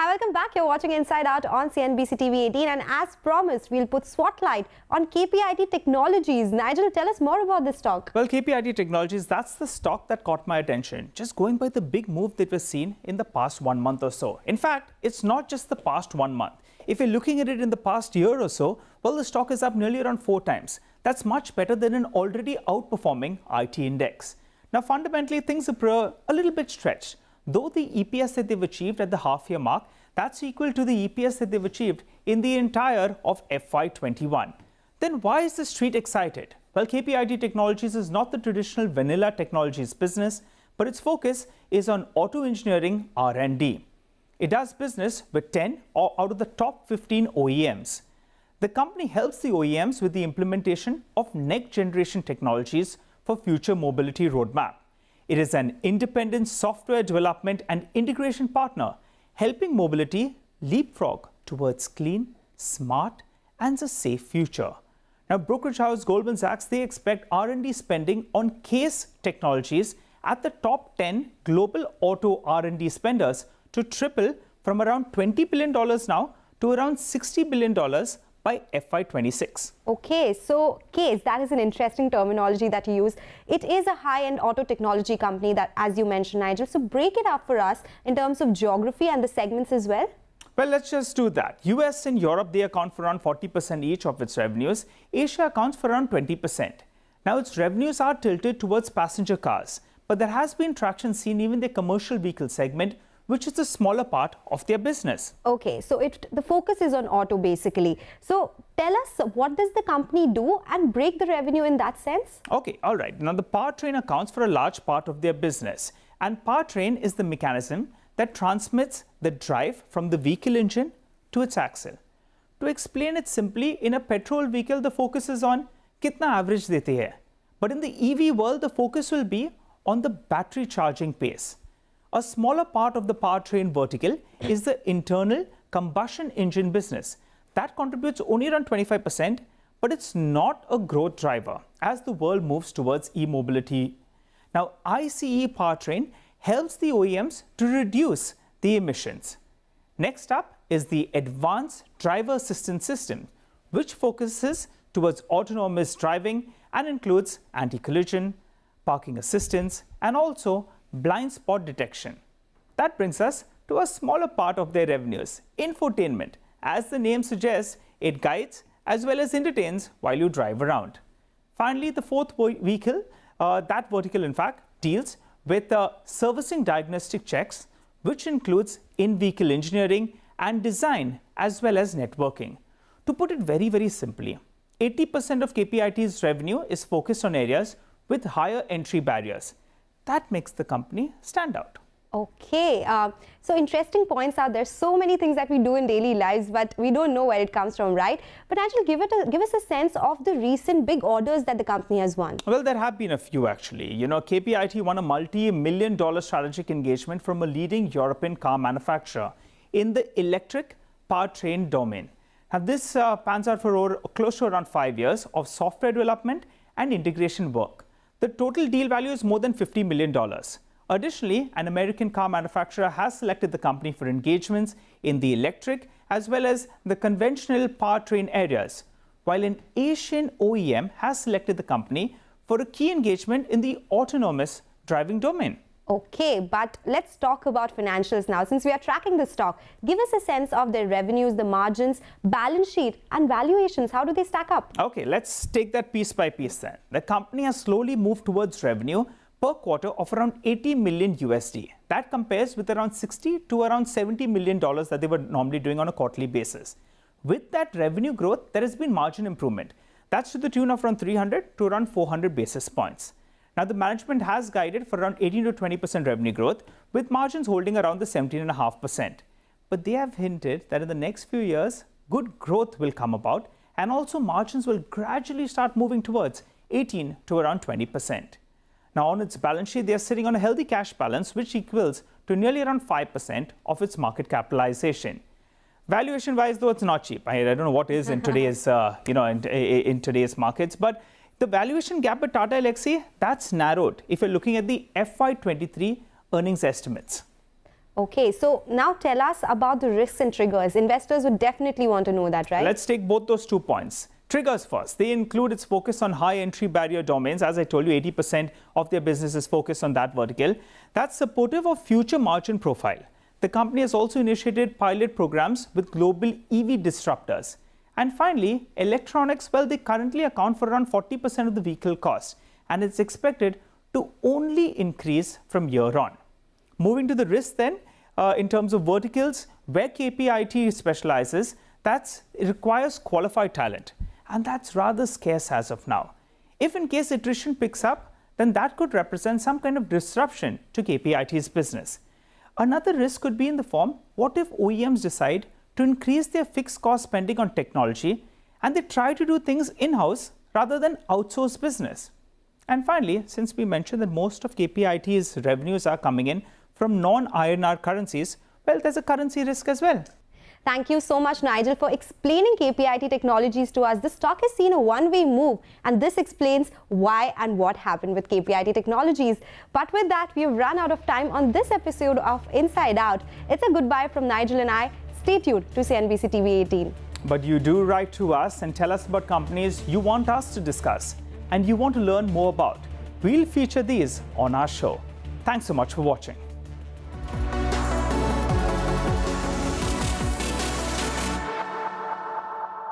Hi, welcome back. You're watching Inside Out on CNBC TV 18, and as promised, we'll put spotlight on KPIT Technologies. Nigel, tell us more about this stock. Well, KPIT Technologies, that's the stock that caught my attention, just going by the big move that we've seen in the past 1 month or so. In fact, it's not just the past 1 month. If you're looking at it in the past year or so, well, the stock is up nearly around 4 times. That's much better than an already outperforming IT index. Now, fundamentally, things appear a little bit stretched. Though the EPS that they've achieved at the half-year mark, that's equal to the EPS that they've achieved in the entire of FY21. Then why is the street excited? Well, KPIT Technologies is not the traditional vanilla technologies business, but its focus is on auto engineering R&D. It does business with 10 out of the top 15 OEMs. The company helps the OEMs with the implementation of next-generation technologies for future mobility roadmap. It is an independent software development and integration partner, helping mobility leapfrog towards clean, smart, and a safe future. Now, brokerage house Goldman Sachs, they expect R&D spending on CASE technologies at the top 10 global auto R&D spenders to triple from around $20 billion now to around $60 billion by FY26. Okay, so CASE, that is an interesting terminology that you use. It is a high-end auto technology company that, as you mentioned, Nigel. So break it up for us in terms of geography and the segments as well. Well, let's just do that. US and Europe, they account for around 40% each of its revenues. Asia accounts for around 20%. Now, its revenues are tilted towards passenger cars, but there has been traction seen even in the commercial vehicle segment, which is a smaller part of their business. Okay, so the focus is on auto basically. So tell us, what does the company do and break the revenue in that sense? Okay, all right. Now, the powertrain accounts for a large part of their business. And powertrain is the mechanism that transmits the drive from the vehicle engine to its axle. To explain it simply, in a petrol vehicle, the focus is on kitna average dete hai. But in the EV world, the focus will be on the battery charging pace. A smaller part of the powertrain vertical is the internal combustion engine business. That contributes only around 25%, but it's not a growth driver as the world moves towards e-mobility. Now, ICE powertrain helps the OEMs to reduce the emissions. Next up is the Advanced Driver Assistance System, which focuses towards autonomous driving and includes anti-collision, parking assistance, and also blind spot detection. That brings us to a smaller part of their revenues, infotainment. As the name suggests, it guides as well as entertains while you drive around. Finally, the fourth vehicle, that vertical in fact, deals with servicing diagnostic checks, which includes in-vehicle engineering and design as well as networking. To put it very, very simply, 80% of KPIT's revenue is focused on areas with higher entry barriers. That makes the company stand out. Okay, so interesting points out there. So many things that we do in daily lives, but we don't know where it comes from, right? But Nigel, give us a sense of the recent big orders that the company has won. Well, there have been a few actually. You know, KPIT won a multi-million-dollar strategic engagement from a leading European car manufacturer in the electric powertrain domain. Now, this pans out for close to around 5 years of software development and integration work. The total deal value is more than $50 million. Additionally, an American car manufacturer has selected the company for engagements in the electric as well as the conventional powertrain areas, while an Asian OEM has selected the company for a key engagement in the autonomous driving domain. Okay, but let's talk about financials now. Since we are tracking the stock, give us a sense of their revenues, the margins, balance sheet, and valuations. How do they stack up? Okay, let's take that piece by piece then. The company has slowly moved towards revenue per quarter of around 80 million USD. That compares with around 60 to around $70 million that they were normally doing on a quarterly basis. With that revenue growth, there has been margin improvement. That's to the tune of around 300 to around 400 basis points. Now, the management has guided for around 18 to 20% revenue growth, with margins holding around the 17.5%. But they have hinted that in the next few years, good growth will come about, and also margins will gradually start moving towards 18 to around 20%. Now, on its balance sheet, they are sitting on a healthy cash balance, which equals to nearly around 5% of its market capitalization. Valuation-wise, though, it's not cheap. I don't know what is in today's, in today's markets, but the valuation gap with Tata Elxsi, that's narrowed if you're looking at the FY23 earnings estimates. Okay, so now tell us about the risks and triggers. Investors would definitely want to know that, right? Let's take both those 2 points. Triggers first. They include its focus on high entry barrier domains. As I told you, 80% of their business is focused on that vertical. That's supportive of future margin profile. The company has also initiated pilot programs with global EV disruptors. And finally, electronics, well, they currently account for around 40% of the vehicle cost, and it's expected to only increase from year on. Moving to the risk then, in terms of verticals, where KPIT specializes, it requires qualified talent, and that's rather scarce as of now. If in case attrition picks up, then that could represent some kind of disruption to KPIT's business. Another risk could be in the form, what if OEMs decide to increase their fixed cost spending on technology and they try to do things in-house rather than outsource business? And finally, since we mentioned that most of KPIT's revenues are coming in from non-INR currencies, well, there's a currency risk as well. Thank you so much, Nigel, for explaining KPIT Technologies to us. The stock has seen a one-way move, and this explains why and what happened with KPIT Technologies. But with that, we've run out of time on this episode of Inside Out. It's a goodbye from Nigel and I. Stay tuned to CNBC TV 18. But you do write to us and tell us about companies you want us to discuss and you want to learn more about. We'll feature these on our show. Thanks so much for watching.